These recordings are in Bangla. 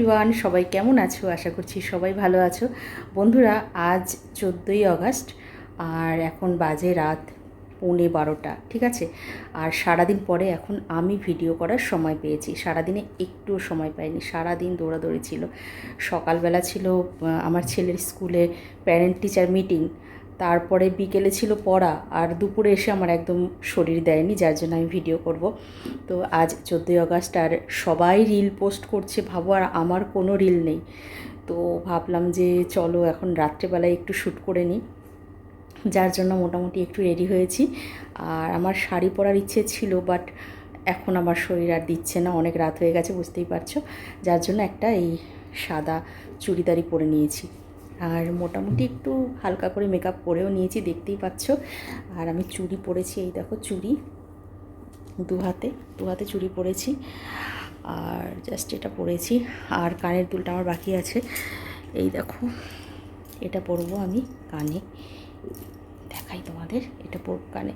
এভরিওয়ান, সবাই কেমন আছো? আশা করছি সবাই ভালো আছো। বন্ধুরা, আজ 14ই আগস্ট আর এখন বাজে রাত 11:15, ঠিক আছে। আর সারাদিন পরে এখন আমি ভিডিও করার সময় পেয়েছি। সারাদিনে একটুও সময় পাইনি, সারাদিন দৌড়াদৌড়ি ছিল। সকালবেলা ছিল আমার ছেলের স্কুলে প্যারেন্ট টিচার মিটিং, তারপরে বিকেলে ছিল পড়া, আর দুপুরে এসে আমার একদম শরীর দেয়নি, যার জন্য আমি ভিডিও করব। তো আজ 14ই আগস্ট আর সবাই রিল পোস্ট করছে, ভাবো, আর আমার কোনো রিল নেই। তো ভাবলাম যে চলো এখন রাত্রেবেলায় একটু শ্যুট করে নিই, যার জন্য মোটামুটি একটু রেডি হয়েছি। আর আমার শাড়ি পরার ইচ্ছে ছিল, বাট এখন আমার শরীর আর দিচ্ছে না, অনেক রাত হয়ে গেছে, বুঝতেই পারছো। যার জন্য একটা এই সাদা চুড়িদারই পরে নিয়েছি। আর মোটামুটি একটু হালকা করে মেকআপ করেও নিয়েছি, দেখতেই পাচ্ছ। আর আমি চুড়ি পরেছি, এই দেখো চুড়ি, দু হাতে চুড়ি পরেছি। আর জাস্ট এটা পরেছি। আর কানের দুলটা আমার বাকি আছে, এই দেখো, এটা পরবো আমি কানে, দেখাই তোমাদের, এটা পরবো কানে।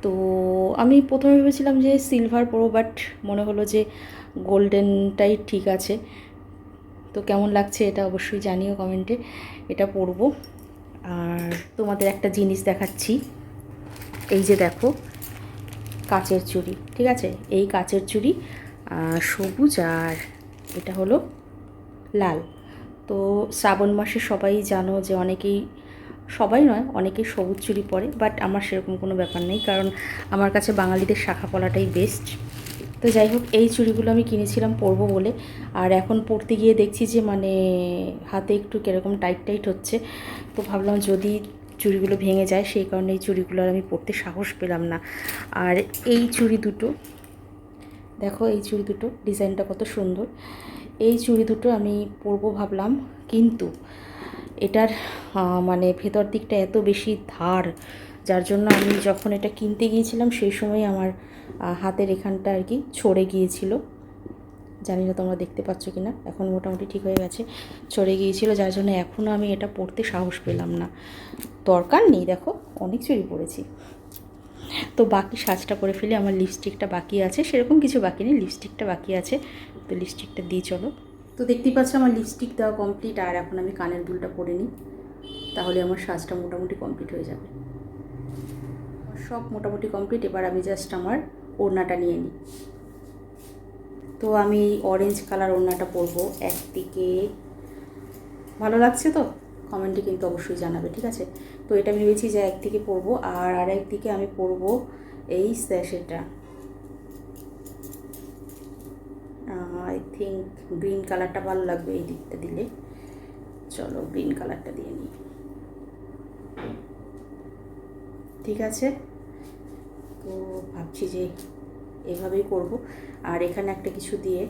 তো আমি প্রথমে ভেবেছিলাম যে সিলভার পরবো, বাট মনে হলো যে গোল্ডেনটাই ঠিক আছে। তো কেমন লাগছে এটা অবশ্যই জানিও কমেন্টে। এটা পরবো। আর তোমাদের একটা জিনিস দেখাচ্ছি, এই যে দেখো, কাচের চুড়ি, ঠিক আছে। এই কাচের চুড়ি সবুজ, আর এটা হলো লাল। তো শ্রাবণ মাসে সবাই জানো যে অনেকেই, সবাই নয়, অনেকেই সবুজ চুড়ি পরে, বাট আমার সেরকম কোনো ব্যাপার নেই, কারণ আমার কাছে বাঙালিদের শাখা পলাটাই বেস্ট। তো যাই হোক, এই চুড়িগুলো আমি কিনেছিলাম পরবো বলে। আর এখন পরতে গিয়ে দেখছি যে মানে হাতে একটু কীরকম টাইট টাইট হচ্ছে। তো ভাবলাম যদি চুড়িগুলো ভেঙে যায়, সেই কারণে এই চুড়িগুলো আমি পরতে সাহস পেলাম না। আর এই চুড়ি দুটো দেখো, এই চুড়ি দুটো ডিজাইনটা কত সুন্দর। এই চুড়ি দুটো আমি পরবো ভাবলাম, কিন্তু এটার মানে ভেতর দিকটা এত বেশি ধার, যার জন্য আমি যখন এটা কিনতে গিয়েছিলাম সেই সময় আমার হাতের এখানটা আর কি ছড়ে গিয়েছিল। জানি না তোমরা দেখতে পাচ্ছ কি না, এখন মোটামুটি ঠিক হয়ে গেছে। ছড়ে গিয়েছিল, যার জন্য এখনও আমি এটা পরতে সাহস পেলাম না। দরকার নেই, দেখো অনেক চুড়ি পরেছি। তো বাকি সাজটা করে ফেলি। আমার লিপস্টিকটা বাকি আছে, সেরকম কিছু বাকি নেই, লিপস্টিকটা বাকি আছে। তো লিপস্টিকটা দিয়ে চলো। তো দেখতেই পাচ্ছ আমার লিপস্টিক দেওয়া কমপ্লিট, আর এখন আমি কানের দুলটা পরে নিই, তাহলে আমার সাজটা মোটামুটি কমপ্লিট হয়ে যাবে। সব মোটামুটি কমপ্লিট, এবার আমি জাস্ট আমার ওড়নাটা নিয়ে নিই। তো আমি অরেঞ্জ কালার ওড়নাটা পরবো। একদিকে ভালো লাগছে তো কমেন্টে কিন্তু অবশ্যই জানাবে, ঠিক আছে। তো এটা ভেবেছি যে একদিকে পরবো, আর আরেকদিকে আমি পরবো এই স্যাশেটা। আই থিঙ্ক গ্রিন কালারটা ভালো লাগবে এই দিকটা দিলে। চলো গ্রিন কালারটা দিয়ে নিই, ঠিক আছে। তো ভাবছি যে এভাবেই করব। আর এখানে একটা কিছু দিয়ে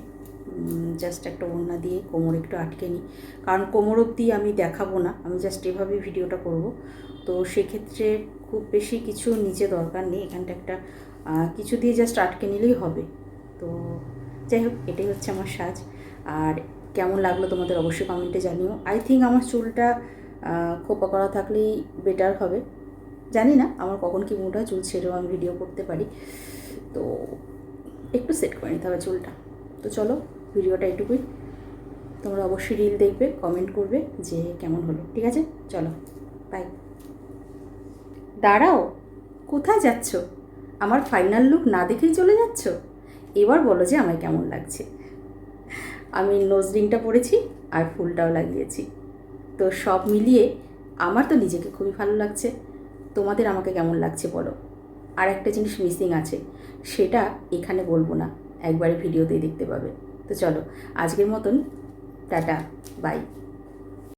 জাস্ট একটা ওড়না দিয়ে কোমর একটু আটকে নিই, কারণ কোমর অবধি আমি দেখাবো না, আমি জাস্ট এভাবেই ভিডিওটা করব। তো সেক্ষেত্রে খুব বেশি কিছু নিচে দরকার নেই, এখানটা একটা কিছু দিয়ে জাস্ট আটকে নিলেই হবে। তো যাই হোক, এটাই হচ্ছে আমার সাজ। আর কেমন লাগলো তোমাদের অবশ্যই কমেন্টে জানিও। আই থিঙ্ক আমার চুলটা খোপা করা থাকলেই বেটার হবে। জানি না আমার কখন কি মুড হয়, চুল ছেড়েও আমি ভিডিও করতে পারি। তো একটু সেট করে নিতে হবে চুলটা। তো চলো, ভিডিওটা এটুকুই। তোমরা অবশ্যই রিল দেখবে, কমেন্ট করবে যে কেমন হলো, ঠিক আছে। চলো, বাই। দাঁড়াও, কোথায় যাচ্ছ? আমার ফাইনাল লুক না দেখেই চলে যাচ্ছ? এবার বলো যে আমায় কেমন লাগছে। আমি নোজ রিংটা পরেছি আর ফুলটাও লাগিয়েছি। তো সব মিলিয়ে আমার তো নিজেকে খুবই ভালো লাগছে। তোমাদের আমাকে কেমন লাগছে বলো। আর একটা জিনিস মিসিং আছে, সেটা এখানে বলবো না, একবারে ভিডিওতেই দেখতে পাবে। তো চলো, আজকের মতন টাটা, বাই।